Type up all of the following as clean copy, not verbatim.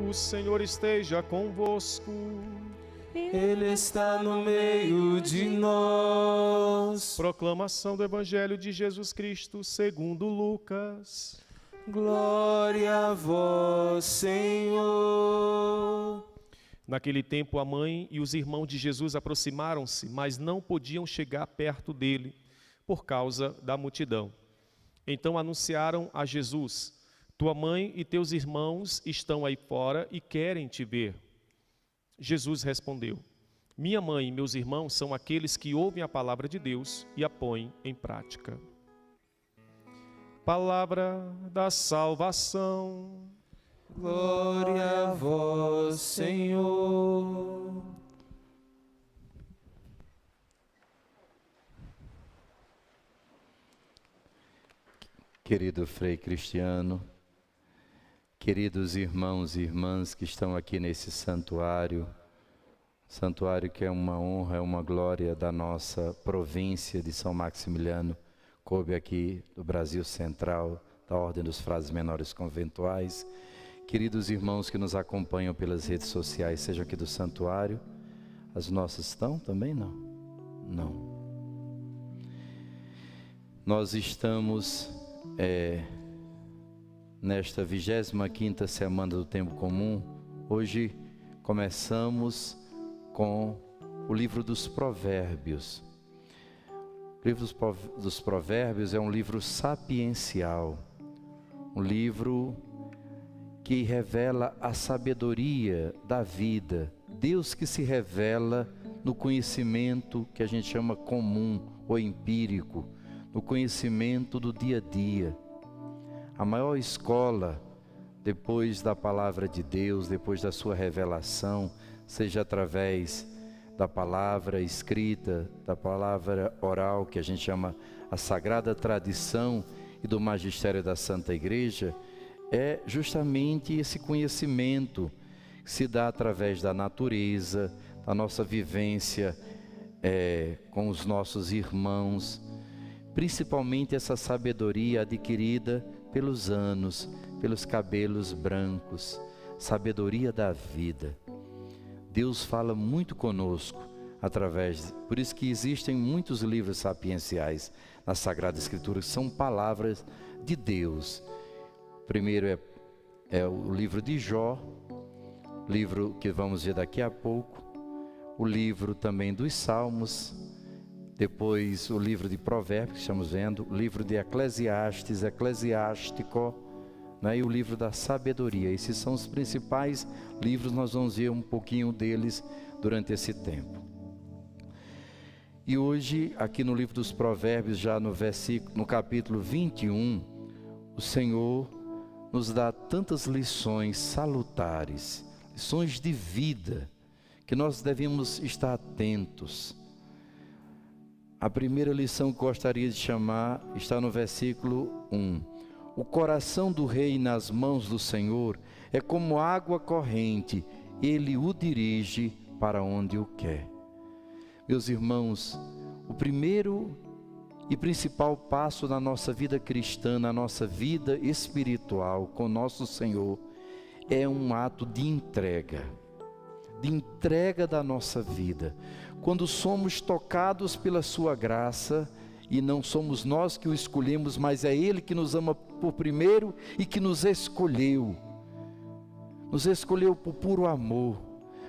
O Senhor esteja convosco. Ele está no meio de nós. Proclamação do Evangelho de Jesus Cristo segundo Lucas. Glória a vós, Senhor. Naquele tempo, a mãe e os irmãos de Jesus aproximaram-se, mas não podiam chegar perto dele, por causa da multidão. Então anunciaram a Jesus: tua mãe e teus irmãos estão aí fora e querem te ver. Jesus respondeu: minha mãe e meus irmãos são aqueles que ouvem a palavra de Deus e a põem em prática. Palavra da salvação. Glória a vós, Senhor. Querido Frei Cristiano, queridos irmãos e irmãs que estão aqui nesse santuário que é uma honra, é uma glória da nossa província de São Maximiliano, coube aqui do Brasil Central, da Ordem dos Frades Menores Conventuais, queridos irmãos que nos acompanham pelas redes sociais, sejam aqui do santuário. As nossas estão também? Não. Nós estamos nesta 25ª semana do Tempo Comum. Hoje começamos com o livro dos Provérbios. O livro dos Provérbios é um livro sapiencial, um livro que revela a sabedoria da vida, Deus que se revela no conhecimento que a gente chama comum ou empírico, no conhecimento do dia a dia. A maior escola, depois da palavra de Deus, depois da sua revelação, seja através da palavra escrita, da palavra oral, que a gente chama a sagrada tradição, e do magistério da Santa Igreja, é justamente esse conhecimento que se dá através da natureza, da nossa vivência com os nossos irmãos, principalmente essa sabedoria adquirida pelos anos, pelos cabelos brancos, sabedoria da vida. Deus fala muito conosco por isso que existem muitos livros sapienciais na Sagrada Escritura, que são palavras de Deus. O primeiro é o livro de Jó, livro que vamos ver daqui a pouco, o livro também dos Salmos, depois o livro de Provérbios, que estamos vendo, o livro de Eclesiastes, Eclesiástico, né, e o livro da Sabedoria. Esses são os principais livros, nós vamos ver um pouquinho deles durante esse tempo. E hoje, aqui no livro dos Provérbios, já no capítulo 21, o Senhor nos dá tantas lições salutares, lições de vida, que nós devemos estar atentos. A primeira lição que gostaria de chamar está no versículo 1. O coração do rei nas mãos do Senhor é como água corrente, ele o dirige para onde o quer. Meus irmãos, o primeiro e principal passo na nossa vida cristã, na nossa vida espiritual com nosso Senhor, é um ato de entrega da nossa vida. Quando somos tocados pela sua graça, e não somos nós que o escolhemos, mas é Ele que nos ama por primeiro e que nos escolheu por puro amor.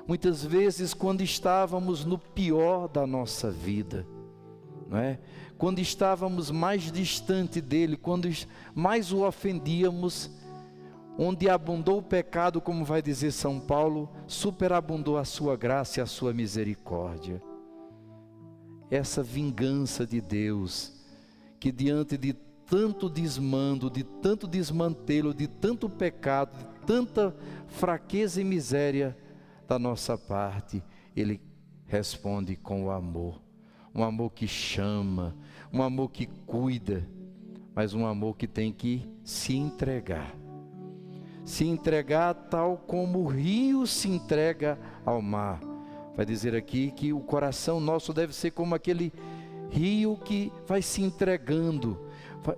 Muitas vezes, quando estávamos no pior da nossa vida, não é? Quando estávamos mais distante dele, quando mais o ofendíamos, onde abundou o pecado, como vai dizer São Paulo, superabundou a sua graça e a sua misericórdia. Essa vingança de Deus, que diante de tanto desmando, de tanto desmantelo, de tanto pecado, de tanta fraqueza e miséria da nossa parte, Ele responde com o amor. Um amor que chama, um amor que cuida, mas um amor que tem que se entregar. Se entregar tal como o rio se entrega ao mar. Vai dizer aqui que o coração nosso deve ser como aquele rio que vai se entregando,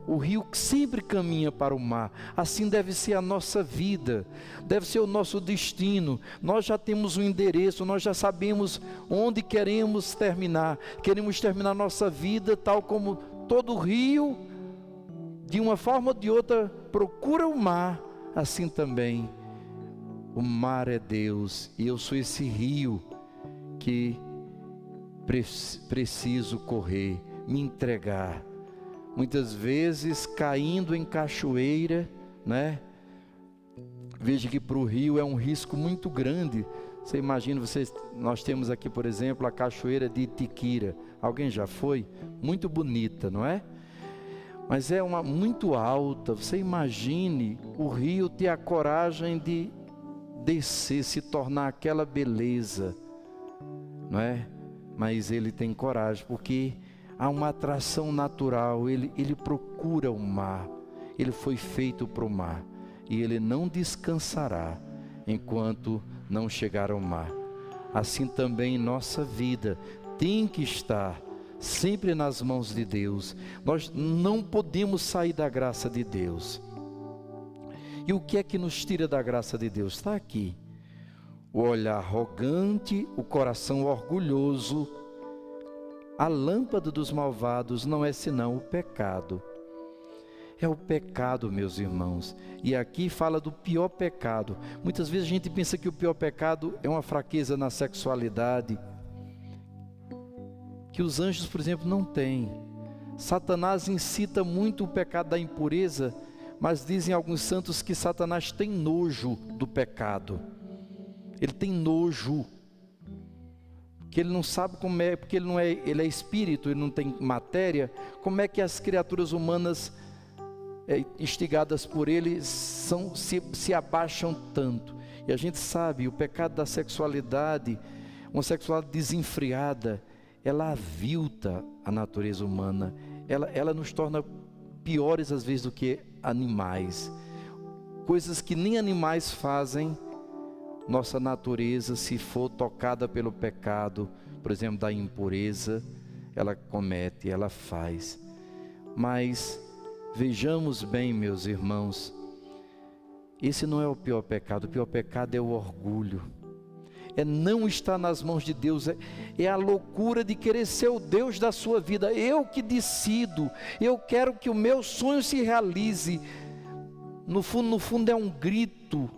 O rio sempre caminha para o mar. Assim deve ser a nossa vida, deve ser o nosso destino. Nós já temos um endereço, nós já sabemos onde queremos terminar. Queremos terminar nossa vida tal como todo rio, de uma forma ou de outra, procura o mar. Assim também, o mar é Deus, e eu sou esse rio que preciso correr, me entregar. Muitas vezes caindo em cachoeira, né? Veja que para o rio é um risco muito grande. Você imagina, nós temos aqui, por exemplo, a cachoeira de Itiquira. Alguém já foi? Muito bonita, não é? Mas é uma muito alta. Você imagine o rio ter a coragem de descer, se tornar aquela beleza, não é? Mas ele tem coragem, porque há uma atração natural, ele procura o mar, ele foi feito para o mar, e ele não descansará enquanto não chegar ao mar. Assim também nossa vida tem que estar sempre nas mãos de Deus. Nós não podemos sair da graça de Deus. E o que é que nos tira da graça de Deus? Está aqui: o olhar arrogante, o coração orgulhoso. A lâmpada dos malvados não é senão o pecado. É o pecado, meus irmãos. E aqui fala do pior pecado. Muitas vezes a gente pensa que o pior pecado é uma fraqueza na sexualidade, que os anjos, por exemplo, não têm. Satanás incita muito o pecado da impureza, mas dizem alguns santos que Satanás tem nojo do pecado. Ele tem nojo, que ele não sabe como é, porque ele é espírito, ele não tem matéria. Como é que as criaturas humanas instigadas por ele se abaixam tanto? E a gente sabe, o pecado da sexualidade, uma sexualidade desenfreada, ela avilta a natureza humana, ela nos torna piores às vezes do que animais. Coisas que nem animais fazem. Nossa natureza, se for tocada pelo pecado, por exemplo, da impureza, ela comete, ela faz. Mas vejamos bem, meus irmãos, esse não é o pior pecado. O pior pecado é o orgulho, é não estar nas mãos de Deus, é a loucura de querer ser o Deus da sua vida. Eu que decido, eu quero que o meu sonho se realize. No fundo é um grito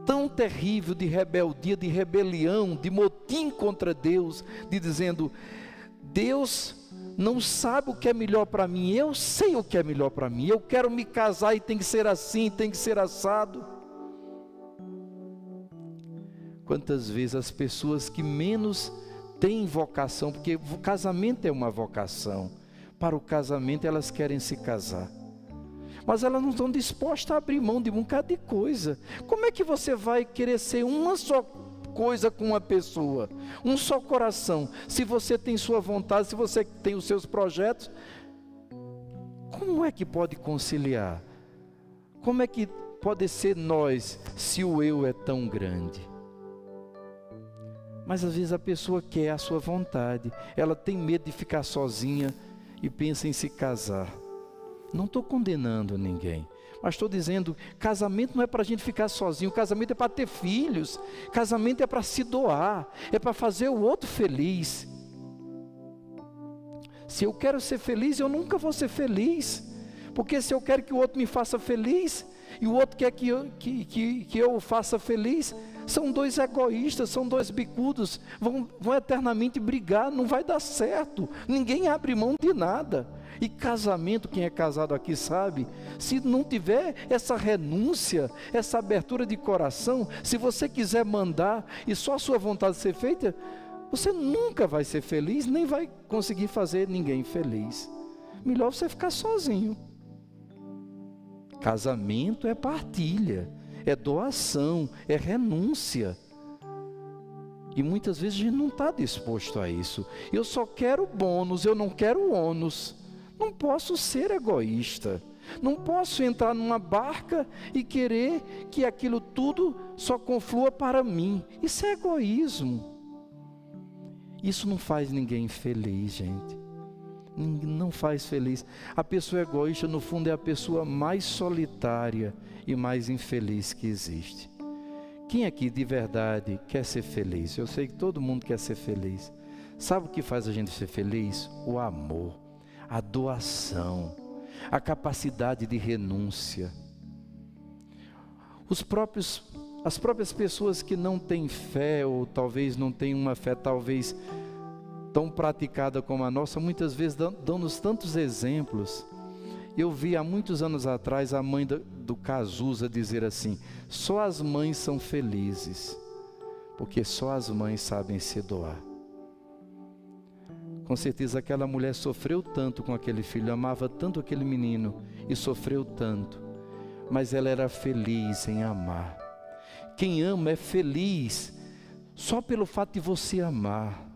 tão terrível de rebeldia, de rebelião, de motim contra Deus, de dizendo: Deus não sabe o que é melhor para mim, eu sei o que é melhor para mim, eu quero me casar e tem que ser assim, tem que ser assado. Quantas vezes as pessoas que menos têm vocação, porque o casamento é uma vocação, para o casamento elas querem se casar, mas elas não estão dispostas a abrir mão de um bocado de coisa. Como é que você vai querer ser uma só coisa com uma pessoa, um só coração, se você tem sua vontade, se você tem os seus projetos? Como é que pode conciliar? Como é que pode ser nós, se o eu é tão grande? Mas às vezes a pessoa quer a sua vontade, ela tem medo de ficar sozinha e pensa em se casar. Não estou condenando ninguém, mas estou dizendo, casamento não é para a gente ficar sozinho, casamento é para ter filhos, casamento é para se doar, é para fazer o outro feliz. Se eu quero ser feliz, eu nunca vou ser feliz, porque se eu quero que o outro me faça feliz, e o outro quer que eu o faça feliz, são dois egoístas, são dois bicudos, vão eternamente brigar, não vai dar certo, ninguém abre mão de nada. E casamento, quem é casado aqui sabe, se não tiver essa renúncia, essa abertura de coração, se você quiser mandar e só a sua vontade ser feita, você nunca vai ser feliz, nem vai conseguir fazer ninguém feliz. Melhor você ficar sozinho. Casamento é partilha, é doação, é renúncia. E muitas vezes a gente não está disposto a isso. Eu só quero bônus, eu não quero ônus. Não posso ser egoísta, não posso entrar numa barca e querer que aquilo tudo só conflua para mim. Isso é egoísmo. Isso não faz ninguém feliz, gente. não faz feliz. A pessoa egoísta, no fundo, é a pessoa mais solitária e mais infeliz que existe. Quem aqui de verdade quer ser feliz? Eu sei que todo mundo quer ser feliz. Sabe o que faz a gente ser feliz? O amor, a doação, a capacidade de renúncia. As próprias pessoas que não têm fé, ou talvez não tenham uma fé talvez tão praticada como a nossa, muitas vezes dão-nos tantos exemplos. Eu vi há muitos anos atrás a mãe do Cazuza dizer assim: só as mães são felizes, porque só as mães sabem se doar. Com certeza aquela mulher sofreu tanto com aquele filho, amava tanto aquele menino e sofreu tanto, mas ela era feliz em amar. Quem ama é feliz só pelo fato de você amar.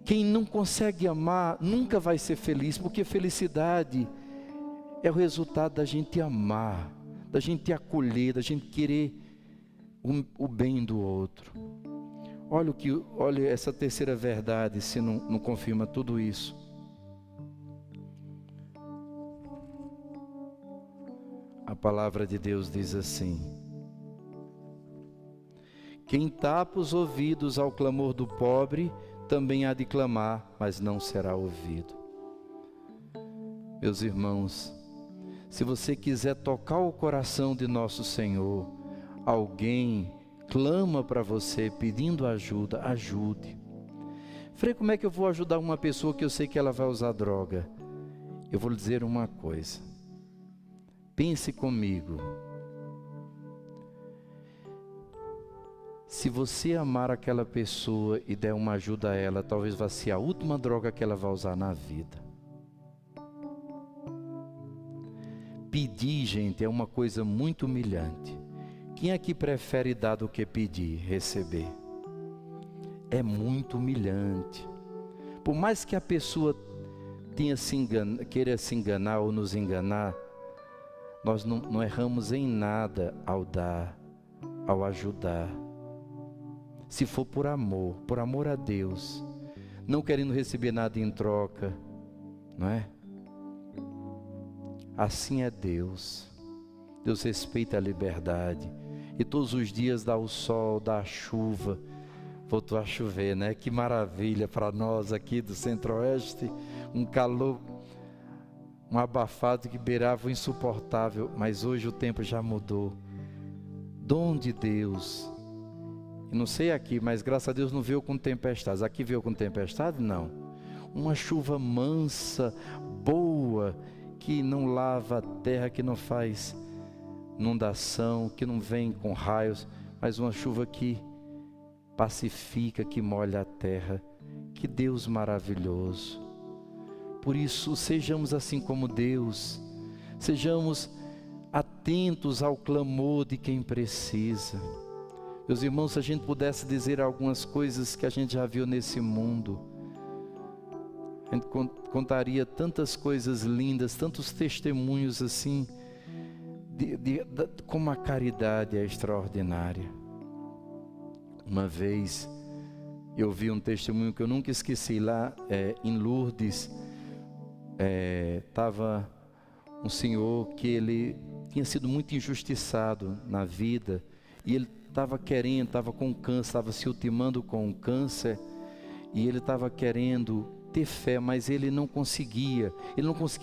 Quem não consegue amar nunca vai ser feliz, porque felicidade é o resultado da gente amar, da gente acolher, da gente querer o bem do outro. Olha essa terceira verdade, se não confirma tudo isso. A palavra de Deus diz assim: quem tapa os ouvidos ao clamor do pobre, também há de clamar, mas não será ouvido. Meus irmãos, se você quiser tocar o coração de nosso Senhor, alguém clama para você pedindo ajuda, ajude. Frei, como é que eu vou ajudar uma pessoa que eu sei que ela vai usar droga? Eu vou lhe dizer uma coisa. Pense comigo. Se você amar aquela pessoa e der uma ajuda a ela, talvez vá ser a última droga que ela vai usar na vida. Pedir, gente, é uma coisa muito humilhante. Quem aqui prefere dar do que pedir, receber? É muito humilhante. Por mais que a pessoa queira se enganar ou nos enganar, nós não erramos em nada ao dar, ao ajudar. Se for por amor a Deus, não querendo receber nada em troca, não é? Assim é Deus. Deus respeita a liberdade. E todos os dias dá o sol, dá a chuva. Voltou a chover, né? Que maravilha para nós aqui do Centro-Oeste. Um calor, um abafado que beirava o insuportável. Mas hoje o tempo já mudou. Dom de Deus. E não sei aqui, mas graças a Deus não veio com tempestades. Aqui veio com tempestade? Não. Uma chuva mansa, boa, que não lava a terra, que não faz inundação, que não vem com raios, mas uma chuva que pacifica, que molha a terra. Que Deus maravilhoso. Por isso, sejamos assim como Deus. Sejamos atentos ao clamor de quem precisa. Meus irmãos, se a gente pudesse dizer algumas coisas que a gente já viu nesse mundo, a gente contaria tantas coisas lindas, tantos testemunhos assim, como a caridade é extraordinária. Uma vez, eu vi um testemunho que eu nunca esqueci lá em Lourdes. Estava um senhor que ele tinha sido muito injustiçado na vida, e ele estava com câncer, estava se ultimando com o câncer, e ele estava querendo ter fé, mas ele não conseguia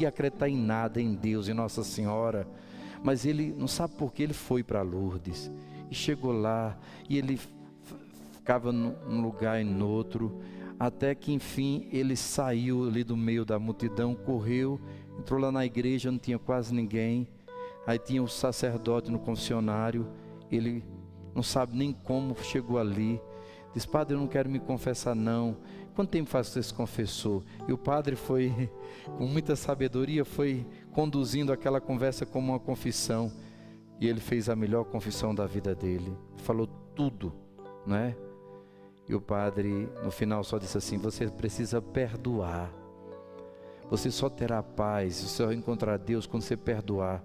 acreditar em nada, em Deus, em Nossa Senhora, mas ele não sabe por que ele foi para Lourdes, e chegou lá, e ele ficava num lugar e no outro, até que enfim ele saiu ali do meio da multidão, correu, entrou lá na igreja, não tinha quase ninguém, aí tinha um sacerdote no confessionário, ele não sabe nem como chegou ali. Diz: padre, eu não quero me confessar não. Quanto tempo faz que você se confessou? E o padre foi, com muita sabedoria, foi conduzindo aquela conversa como uma confissão. E ele fez a melhor confissão da vida dele. Falou tudo, não é? E o padre, no final, só disse assim: você precisa perdoar. Você só terá paz, você só encontrará Deus quando você perdoar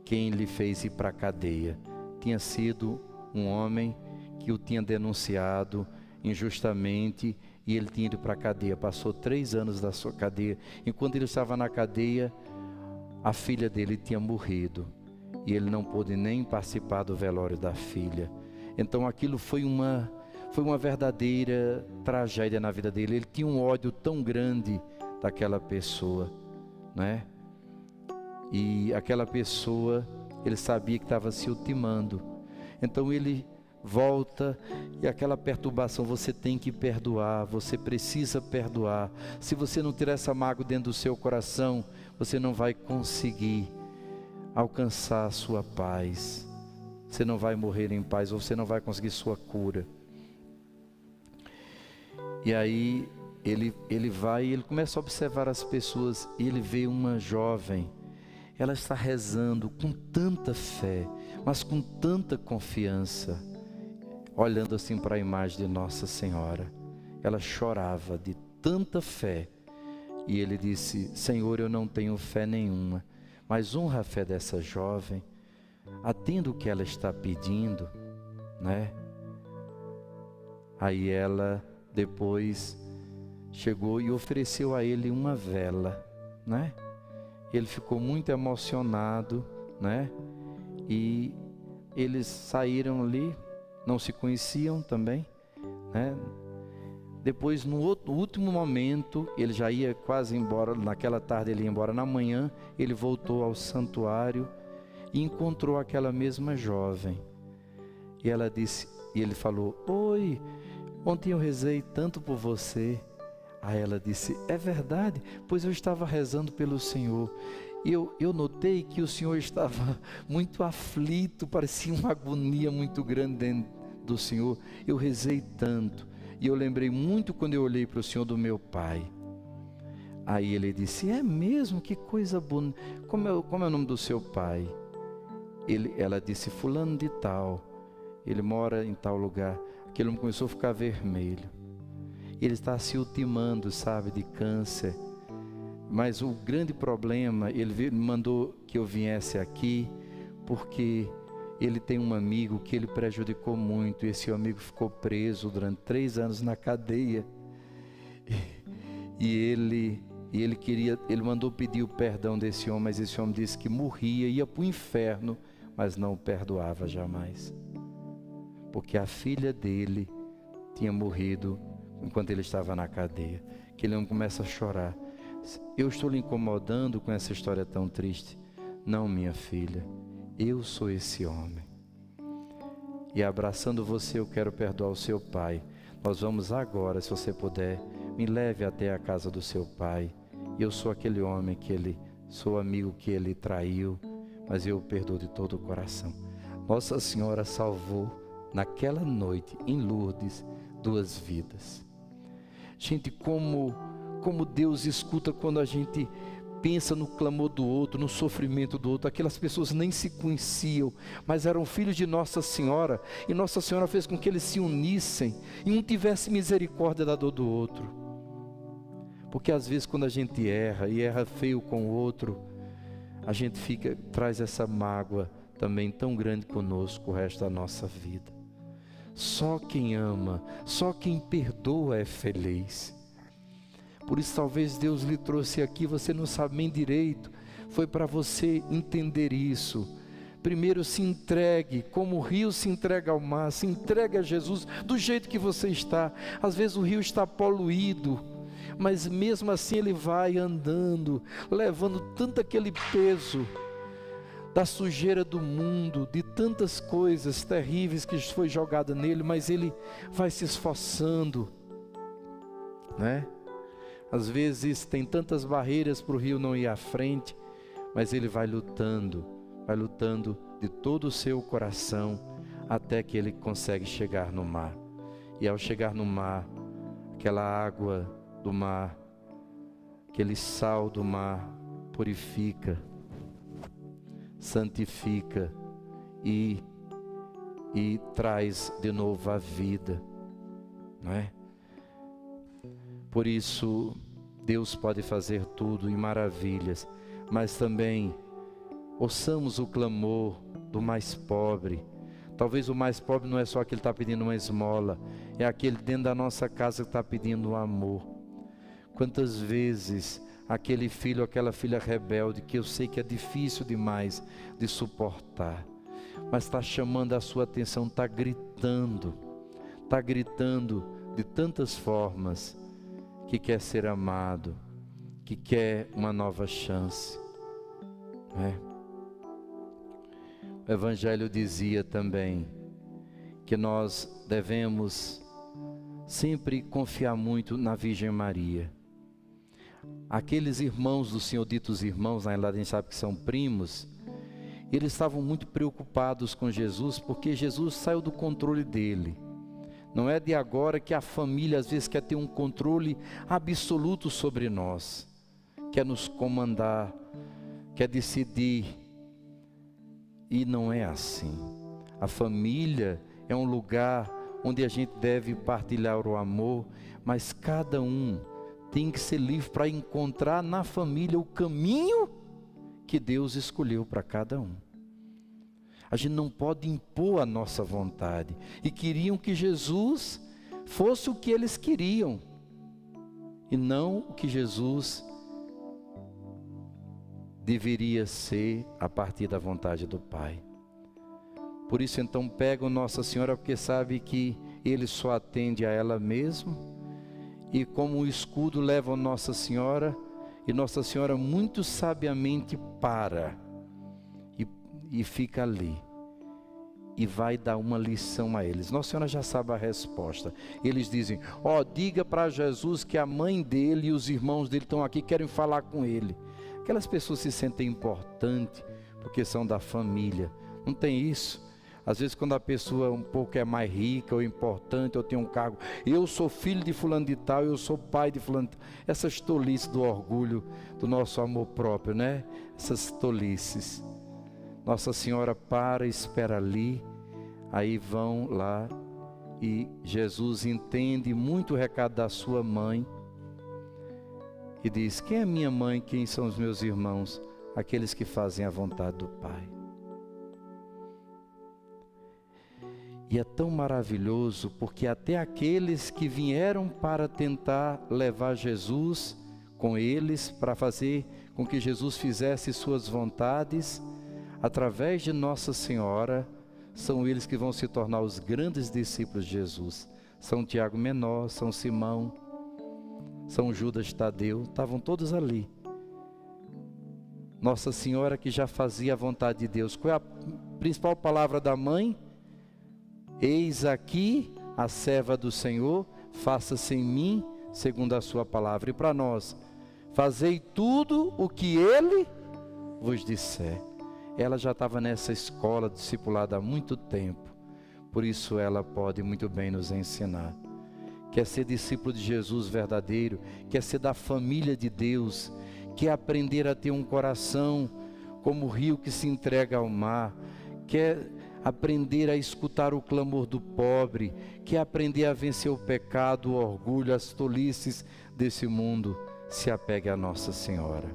quem lhe fez ir para a cadeia. Tinha sido um homem que o tinha denunciado injustamente e ele tinha ido para a cadeia, passou 3 anos da sua cadeia. Enquanto ele estava na cadeia, a filha dele tinha morrido, e ele não pôde nem participar do velório da filha. Então aquilo foi uma verdadeira tragédia na vida dele. Ele tinha um ódio tão grande daquela pessoa, né? E aquela pessoa, ele sabia que estava se ultimando. Então ele volta, e aquela perturbação, você tem que perdoar, você precisa perdoar. Se você não tirar essa mágoa dentro do seu coração, você não vai conseguir alcançar a sua paz. Você não vai morrer em paz, você não vai conseguir sua cura. E aí ele vai e ele começa a observar as pessoas, e ele vê uma jovem. Ela está rezando com tanta fé, mas com tanta confiança, olhando assim para a imagem de Nossa Senhora. Ela chorava de tanta fé, e ele disse: Senhor, eu não tenho fé nenhuma, mas honra a fé dessa jovem, atenda o que ela está pedindo, né? Aí ela depois chegou e ofereceu a ele uma vela, né? Ele ficou muito emocionado, né? E eles saíram ali, não se conheciam também, né? Depois, no último momento, ele já ia quase embora. Naquela tarde ele ia embora. Na manhã ele voltou ao santuário e encontrou aquela mesma jovem. E ela disse, e ele falou: oi, ontem eu rezei tanto por você. Aí ela disse: é verdade? Pois eu estava rezando pelo Senhor. E eu notei que o Senhor estava muito aflito, parecia uma agonia muito grande dentro do Senhor. Eu rezei tanto. E eu lembrei muito quando eu olhei para o Senhor do meu pai. Aí ele disse: é mesmo? Que coisa bonita. Como é o nome do seu pai? Ela disse: fulano de tal. Ele mora em tal lugar. Aquele homem começou a ficar vermelho. Ele está se ultimando, sabe, de câncer. Mas o grande problema, ele mandou que eu viesse aqui, porque ele tem um amigo que ele prejudicou muito. Esse amigo ficou preso durante 3 anos na cadeia. E ele mandou pedir o perdão desse homem, mas esse homem disse que morria, ia para o inferno, mas não o perdoava jamais. Porque a filha dele tinha morrido enquanto ele estava na cadeia. Que ele não começa a chorar. Eu estou lhe incomodando com essa história tão triste? Não, minha filha, eu sou esse homem. E abraçando você, eu quero perdoar o seu pai. Nós vamos agora, se você puder, me leve até a casa do seu pai. Eu sou aquele homem sou amigo que ele traiu, mas eu o perdoo de todo o coração. Nossa Senhora salvou naquela noite em Lourdes 2 vidas. Gente, como Deus escuta quando a gente pensa no clamor do outro, no sofrimento do outro. Aquelas pessoas nem se conheciam, mas eram filhos de Nossa Senhora, e Nossa Senhora fez com que eles se unissem, e um tivesse misericórdia da dor do outro. Porque às vezes quando a gente erra, e erra feio com o outro, a gente traz essa mágoa também tão grande conosco o resto da nossa vida. Só quem ama, só quem perdoa é feliz. Por isso talvez Deus lhe trouxe aqui, você não sabe nem direito, foi para você entender isso. Primeiro se entregue, como o rio se entrega ao mar, se entregue a Jesus do jeito que você está. Às vezes o rio está poluído, mas mesmo assim ele vai andando, levando tanto aquele peso da sujeira do mundo, de tantas coisas terríveis que foi jogada nele, mas ele vai se esforçando, né? Às vezes tem tantas barreiras para o rio não ir à frente, mas ele vai lutando de todo o seu coração, até que ele consegue chegar no mar. E ao chegar no mar, aquela água do mar, aquele sal do mar, purifica, santifica e traz de novo a vida, não é? Por isso, Deus pode fazer tudo em maravilhas, mas também ouçamos o clamor do mais pobre, Talvez o mais pobre não é só aquele que está pedindo uma esmola, é aquele dentro da nossa casa que está pedindo um amor. Quantas vezes aquele filho, aquela filha rebelde, que eu sei que é difícil demais de suportar, mas está chamando a sua atenção, está gritando de tantas formas, que quer ser amado, que quer uma nova chance, né? O Evangelho dizia também que nós devemos sempre confiar muito na Virgem Maria. Aqueles irmãos do Senhor, ditos irmãos, na realidade a gente sabe que são primos, eles estavam muito preocupados com Jesus, porque Jesus saiu do controle dele. Não é de agora que a família às vezes quer ter um controle absoluto sobre nós, quer nos comandar, quer decidir. E não é assim. A família é um lugar onde a gente deve partilhar o amor, mas cada um tem que ser livre para encontrar na família o caminho que Deus escolheu para cada um. A gente não pode impor a nossa vontade. E queriam que Jesus fosse o que eles queriam, e não o que Jesus deveria ser a partir da vontade do Pai. Por isso então pegam Nossa Senhora, porque sabe que Ele só atende a ela mesmo, e como um escudo levam Nossa Senhora, e Nossa Senhora muito sabiamente para e fica ali, e vai dar uma lição a eles. Nossa Senhora já sabe a resposta. Eles dizem: diga para Jesus que a mãe dele e os irmãos dele estão aqui, querem falar com ele. Aquelas pessoas se sentem importantes porque são da família. Não tem isso? Às vezes quando a pessoa um pouco é mais rica ou importante, ou tem um cargo, eu sou filho de fulano de tal, eu sou pai de fulano de tal. Essas tolices do orgulho, do nosso amor próprio, né? Essas tolices. Nossa Senhora para, espera ali, aí vão lá, e Jesus entende muito o recado da sua mãe, e diz: quem é minha mãe, quem são os meus irmãos? Aqueles que fazem a vontade do Pai. E é tão maravilhoso, porque até aqueles que vieram para tentar levar Jesus com eles, para fazer com que Jesus fizesse suas vontades, através de Nossa Senhora, são eles que vão se tornar os grandes discípulos de Jesus. São Tiago Menor, São Simão, São Judas Tadeu, estavam todos ali. Nossa Senhora que já fazia a vontade de Deus. Qual é a principal palavra da mãe? Eis aqui a serva do Senhor, faça-se em mim segundo a sua palavra. E para nós, fazei tudo o que Ele vos disser. Ela já estava nessa escola discipulada há muito tempo, por isso ela pode muito bem nos ensinar. Quer ser discípulo de Jesus verdadeiro, quer ser da família de Deus, quer aprender a ter um coração como o rio que se entrega ao mar, quer aprender a escutar o clamor do pobre, quer aprender a vencer o pecado, o orgulho, as tolices desse mundo, se apegue a Nossa Senhora.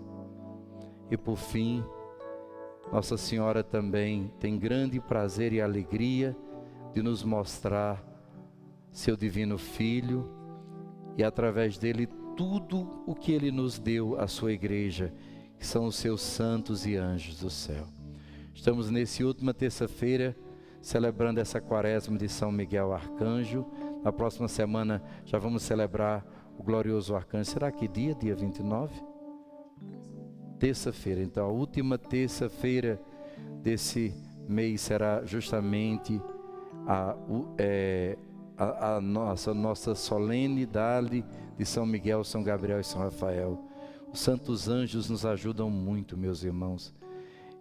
E por fim, Nossa Senhora também tem grande prazer e alegria de nos mostrar seu divino Filho, e através dele tudo o que ele nos deu, a sua igreja, que são os seus santos e anjos do céu. Estamos nessa última terça-feira celebrando essa quaresma de São Miguel Arcanjo. Na próxima semana já vamos celebrar o glorioso Arcanjo. Será que dia? Dia 29? Terça-feira. Então a última terça-feira desse mês será justamente a nossa solenidade de São Miguel, São Gabriel e São Rafael. Os santos anjos nos ajudam muito, meus irmãos.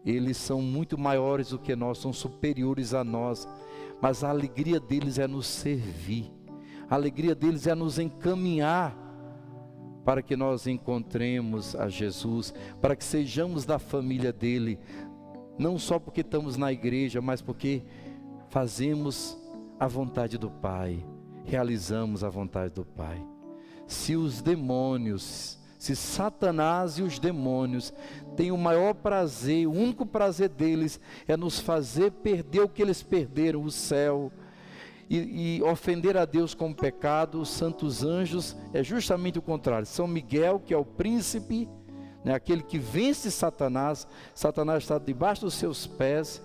Eles são muito maiores do que nós, são superiores a nós, mas a alegria deles é nos servir, a alegria deles é nos encaminhar para que nós encontremos a Jesus, para que sejamos da família dele, não só porque estamos na igreja, mas porque fazemos a vontade do Pai, realizamos a vontade do Pai. Se os demônios, Se Satanás e os demônios têm o maior prazer, o único prazer deles é nos fazer perder o que eles perderam, o céu, e ofender a Deus com o pecado, os santos anjos é justamente o contrário. São Miguel, que é o príncipe, né, aquele que vence Satanás, Satanás está debaixo dos seus pés,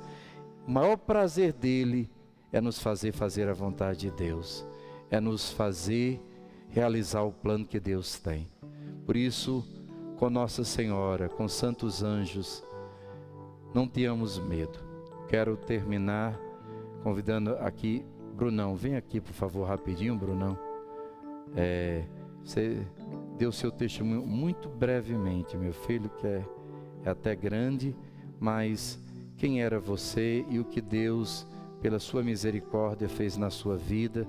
o maior prazer dele é nos fazer a vontade de Deus, é nos fazer realizar o plano que Deus tem. Por isso, com Nossa Senhora, com santos anjos, não tenhamos medo. Quero terminar convidando aqui, Brunão, vem aqui por favor rapidinho, Brunão. Você deu seu testemunho muito brevemente, meu filho, que é até grande, mas quem era você e o que Deus, pela sua misericórdia, fez na sua vida.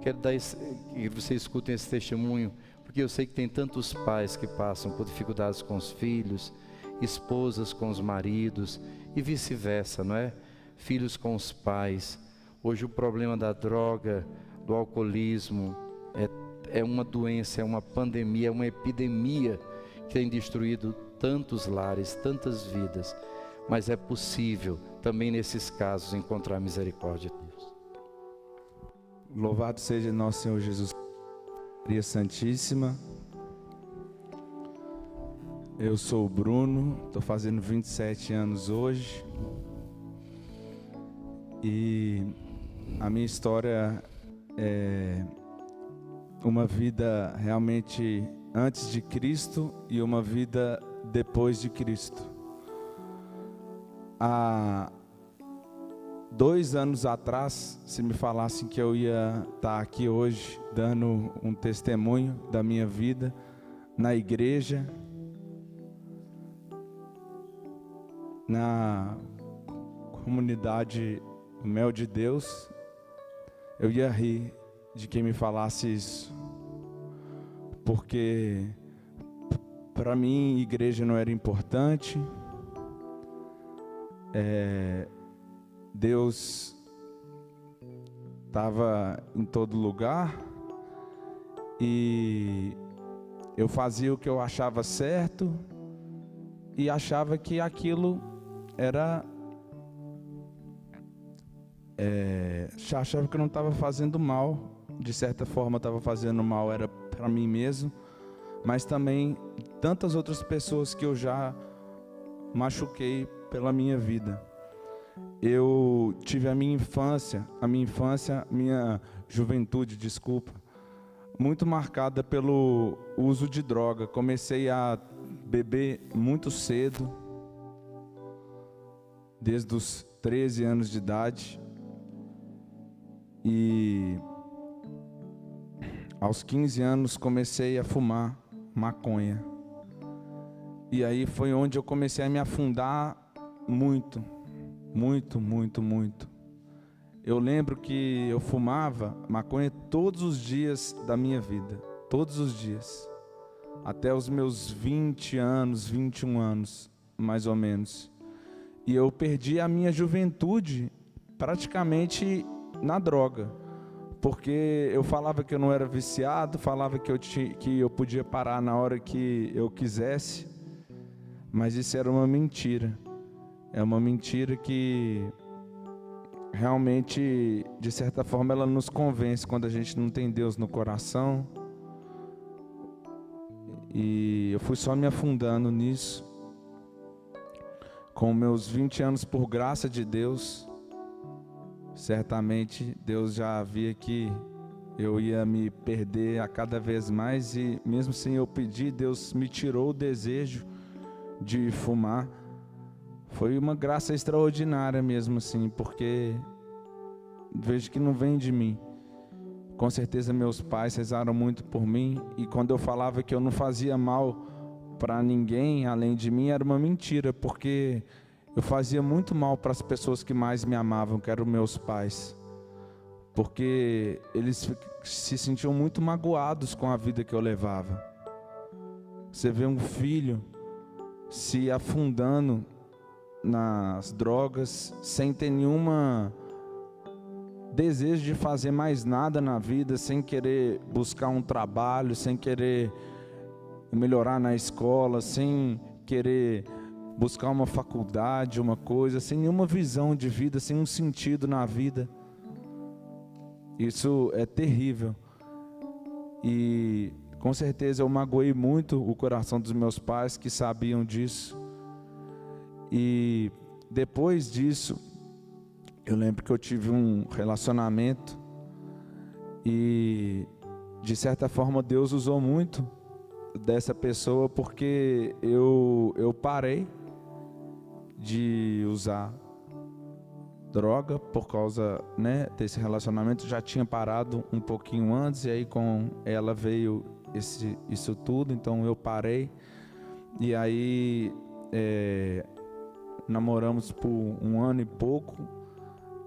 Quero que você escute esse testemunho, porque eu sei que tem tantos pais que passam por dificuldades com os filhos, esposas com os maridos e vice-versa, não é? Filhos com os pais. Hoje o problema da droga, do alcoolismo, é uma doença, é uma pandemia, é uma epidemia que tem destruído tantos lares, tantas vidas. Mas é possível também nesses casos encontrar a misericórdia de Deus. Louvado seja nosso Senhor Jesus, Maria Santíssima. Eu sou o Bruno, estou fazendo 27 anos hoje. E a minha história é uma vida realmente antes de Cristo e uma vida depois de Cristo. Há 2 anos atrás, se me falassem que eu ia estar aqui hoje dando um testemunho da minha vida na igreja, na comunidade Mel de Deus, eu ia rir de quem me falasse isso, porque para mim igreja não era importante. Deus estava em todo lugar e eu fazia o que eu achava certo e achava que aquilo era... achava que eu não estava fazendo mal, de certa forma estava fazendo mal, era para mim mesmo, mas também tantas outras pessoas que eu já machuquei pela minha vida. Eu tive minha juventude, muito marcada pelo uso de droga. Comecei a beber muito cedo, desde os 13 anos de idade. E aos 15 anos comecei a fumar maconha. E aí foi onde eu comecei a me afundar muito. Eu lembro que eu fumava maconha todos os dias da minha vida. Todos os dias. Até os meus 20 anos, 21 anos, mais ou menos. E eu perdi a minha juventude praticamente na droga, porque eu falava que eu não era viciado, falava que eu podia parar na hora que eu quisesse, mas isso era uma mentira. É uma mentira que realmente, de certa forma, ela nos convence quando a gente não tem Deus no coração. E eu fui só me afundando nisso. Com meus 20 anos, por graça de Deus, certamente Deus já via que eu ia me perder a cada vez mais, e mesmo sem eu pedir, Deus me tirou o desejo de fumar. Foi uma graça extraordinária mesmo assim, porque vejo que não vem de mim. Com certeza meus pais rezaram muito por mim, e quando eu falava que eu não fazia mal para ninguém além de mim, era uma mentira, porque eu fazia muito mal para as pessoas que mais me amavam, que eram meus pais, porque eles se sentiam muito magoados com a vida que eu levava. Você vê um filho se afundando nas drogas, sem ter nenhuma desejo de fazer mais nada na vida, sem querer buscar um trabalho, sem querer melhorar na escola, sem querer buscar uma faculdade, uma coisa, sem nenhuma visão de vida, sem um sentido na vida. Isso é terrível. E com certeza eu magoei muito o coração dos meus pais, que sabiam disso. E depois disso, eu lembro que eu tive um relacionamento e, de certa forma, Deus usou muito dessa pessoa, porque eu parei de usar droga por causa, né, desse relacionamento. Já tinha parado um pouquinho antes, e aí com ela veio isso tudo, então eu parei. E aí namoramos por 1 ano e pouco.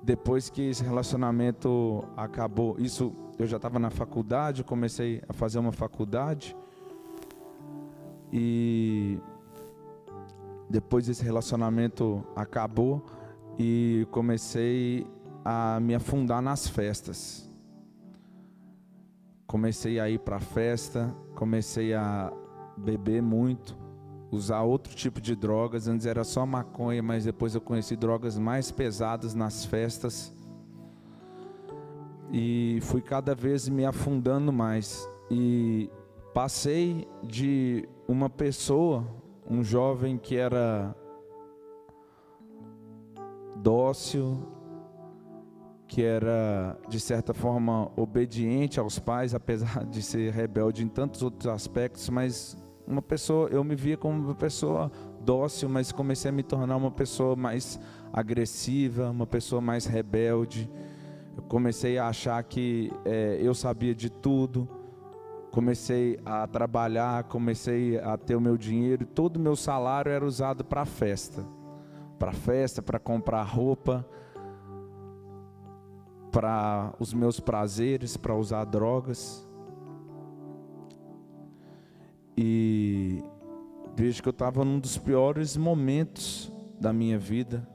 Depois que esse relacionamento acabou, isso eu já estava na faculdade, eu comecei a fazer uma faculdade. E depois esse relacionamento acabou e comecei a me afundar nas festas. Comecei a ir para festa, comecei a beber muito, usar outro tipo de drogas. Antes era só maconha, mas depois eu conheci drogas mais pesadas nas festas. E fui cada vez me afundando mais. E passei de uma pessoa, um jovem que era dócil, que era de certa forma obediente aos pais, apesar de ser rebelde em tantos outros aspectos, mas uma pessoa, eu me via como uma pessoa dócil, mas comecei a me tornar uma pessoa mais agressiva, uma pessoa mais rebelde. Eu comecei a achar que eu sabia de tudo. Comecei a trabalhar, comecei a ter o meu dinheiro, todo o meu salário era usado para festa, para comprar roupa, para os meus prazeres, para usar drogas. E vejo que eu estava num dos piores momentos da minha vida,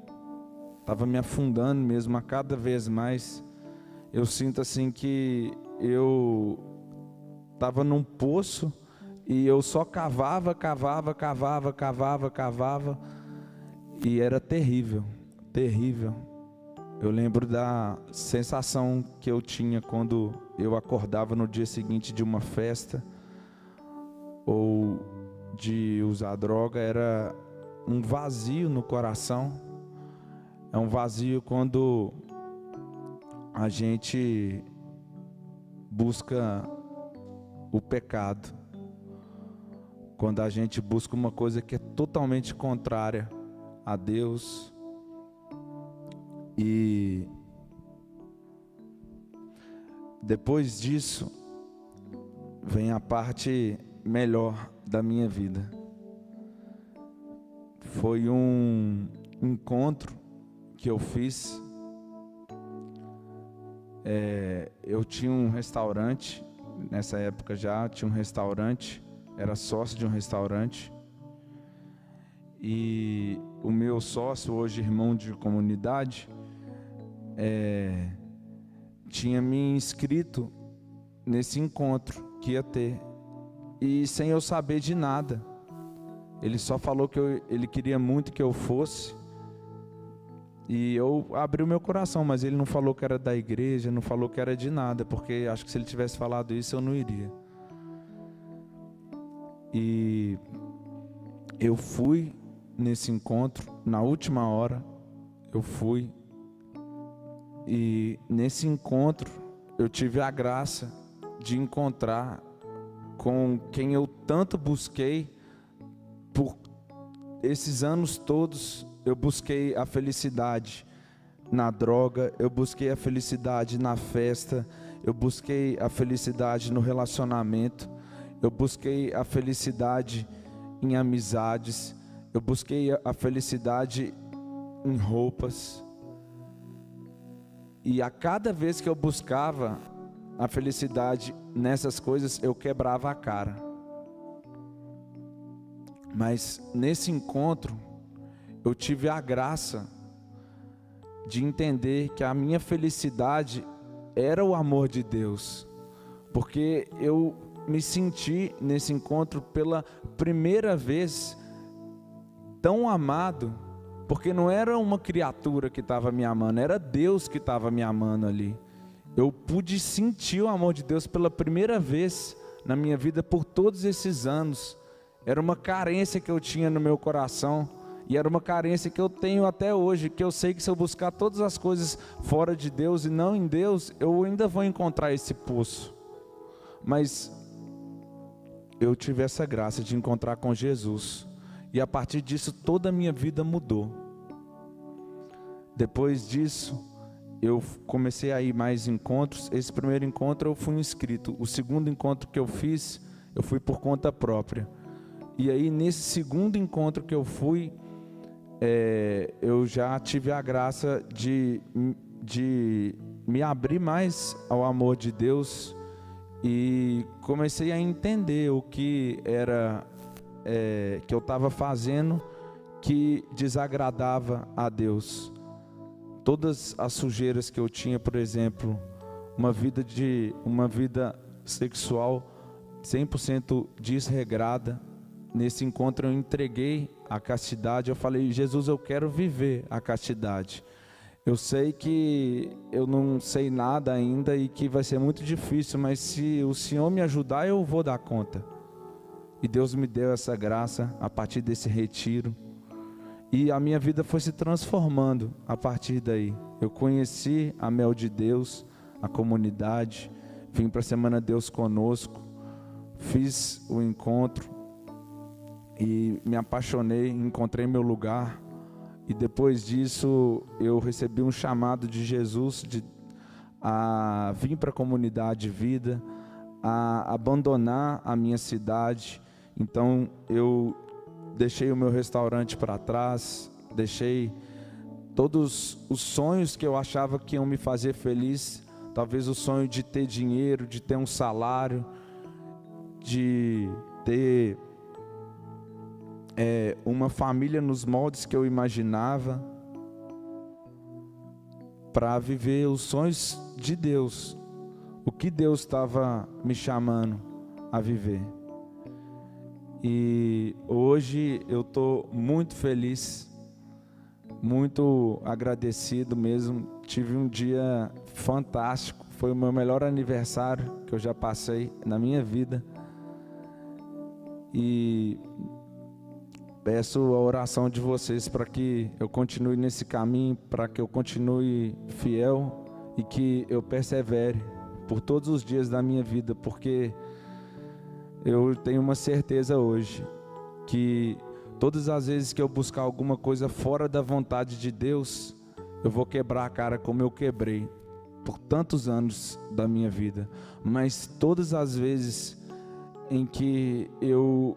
estava me afundando mesmo, a cada vez mais. Eu sinto assim que eu estava num poço e eu só cavava, e era terrível, terrível. Eu lembro da sensação que eu tinha quando eu acordava no dia seguinte de uma festa ou de usar droga. Era um vazio no coração. É um vazio quando a gente busca o pecado, quando a gente busca uma coisa que é totalmente contrária a Deus. E depois disso vem a parte melhor da minha vida. Foi um encontro que eu fiz. Eu tinha um restaurante, nessa época já tinha um restaurante, era sócio de um restaurante. E o meu sócio, hoje irmão de comunidade, tinha me inscrito nesse encontro que ia ter, e sem eu saber de nada. Ele só falou que ele queria muito que eu fosse, e eu abri o meu coração, mas ele não falou que era da igreja, não falou que era de nada, porque acho que se ele tivesse falado isso eu não iria. E eu fui nesse encontro, na última hora eu fui, e nesse encontro eu tive a graça de encontrar com quem eu tanto busquei por esses anos todos. Eu busquei a felicidade na droga, eu busquei a felicidade na festa, eu busquei a felicidade no relacionamento, eu busquei a felicidade em amizades, eu busquei a felicidade em roupas. E a cada vez que eu buscava a felicidade nessas coisas, eu quebrava a cara. Mas nesse encontro, eu tive a graça de entender que a minha felicidade era o amor de Deus. Porque eu me senti nesse encontro pela primeira vez tão amado, porque não era uma criatura que estava me amando, era Deus que estava me amando ali. Eu pude sentir o amor de Deus pela primeira vez na minha vida por todos esses anos. Era uma carência que eu tinha no meu coração, e era uma carência que eu tenho até hoje, que eu sei que se eu buscar todas as coisas fora de Deus e não em Deus, eu ainda vou encontrar esse poço. Mas eu tive essa graça de encontrar com Jesus, e a partir disso toda a minha vida mudou. Depois disso, eu comecei a ir mais encontros. Esse primeiro encontro eu fui inscrito. O segundo encontro que eu fiz, eu fui por conta própria. E aí nesse segundo encontro que eu fui, eu já tive a graça de me abrir mais ao amor de Deus, e comecei a entender o que era que eu estava fazendo que desagradava a Deus. Todas as sujeiras que eu tinha, por exemplo, uma vida sexual 100% desregrada. Nesse encontro eu entreguei a castidade. Eu falei: Jesus, eu quero viver a castidade. Eu sei que eu não sei nada ainda e que vai ser muito difícil, mas se o Senhor me ajudar, eu vou dar conta. E Deus me deu essa graça a partir desse retiro. E a minha vida foi se transformando a partir daí. Eu conheci a Mel de Deus, a comunidade, vim para a Semana Deus Conosco, fiz o encontro e me apaixonei, encontrei meu lugar. E depois disso eu recebi um chamado de Jesus a vir para a comunidade Vida, a abandonar a minha cidade. Então eu deixei o meu restaurante para trás, deixei todos os sonhos que eu achava que iam me fazer feliz, talvez o sonho de ter dinheiro, de ter um salário, de ter uma família nos moldes que eu imaginava, para viver os sonhos de Deus, o que Deus estava me chamando a viver. E hoje eu estou muito feliz, muito agradecido mesmo. Tive um dia fantástico, foi o meu melhor aniversário que eu já passei na minha vida. E peço a oração de vocês para que eu continue nesse caminho, para que eu continue fiel e que eu persevere por todos os dias da minha vida, porque eu tenho uma certeza hoje que todas as vezes que eu buscar alguma coisa fora da vontade de Deus, eu vou quebrar a cara como eu quebrei por tantos anos da minha vida. Mas todas as vezes em que eu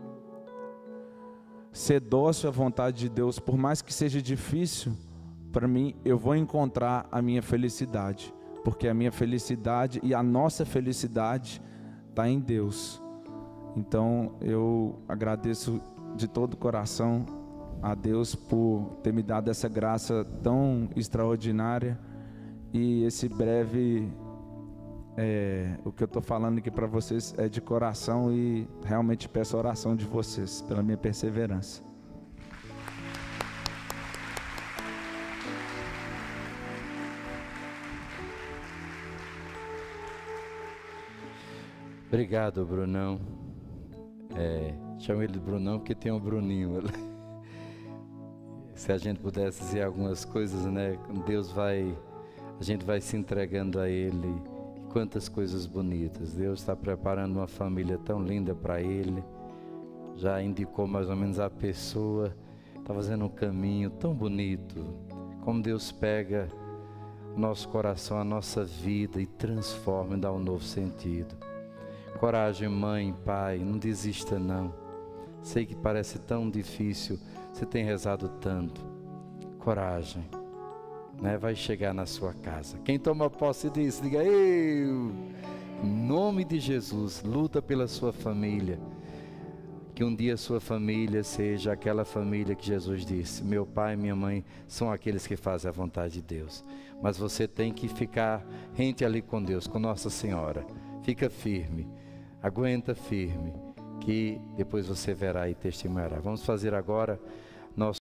ser dócil à vontade de Deus, por mais que seja difícil, para mim, eu vou encontrar a minha felicidade, porque a minha felicidade e a nossa felicidade está em Deus. Então eu agradeço de todo o coração a Deus por ter me dado essa graça tão extraordinária. E esse breve, o que eu estou falando aqui para vocês é de coração, e realmente peço a oração de vocês pela minha perseverança. Obrigado, Brunão. Chamo ele de Brunão porque tem um Bruninho. Se a gente pudesse dizer algumas coisas, né? A gente vai se entregando a Ele. Quantas coisas bonitas. Deus está preparando uma família tão linda para ele. Já indicou mais ou menos a pessoa. Está fazendo um caminho tão bonito. Como Deus pega o nosso coração, a nossa vida e transforma e dá um novo sentido. Coragem, mãe, pai, não desista não. Sei que parece tão difícil, você tem rezado tanto. Coragem, né? Vai chegar na sua casa. Quem toma posse disso, diga eu. Em nome de Jesus, luta pela sua família. Que um dia a sua família seja aquela família que Jesus disse: meu pai e minha mãe são aqueles que fazem a vontade de Deus. Mas você tem que ficar rente ali com Deus, com Nossa Senhora. Fica firme. Aguenta firme, que depois você verá e testemunhará. Vamos fazer agora nosso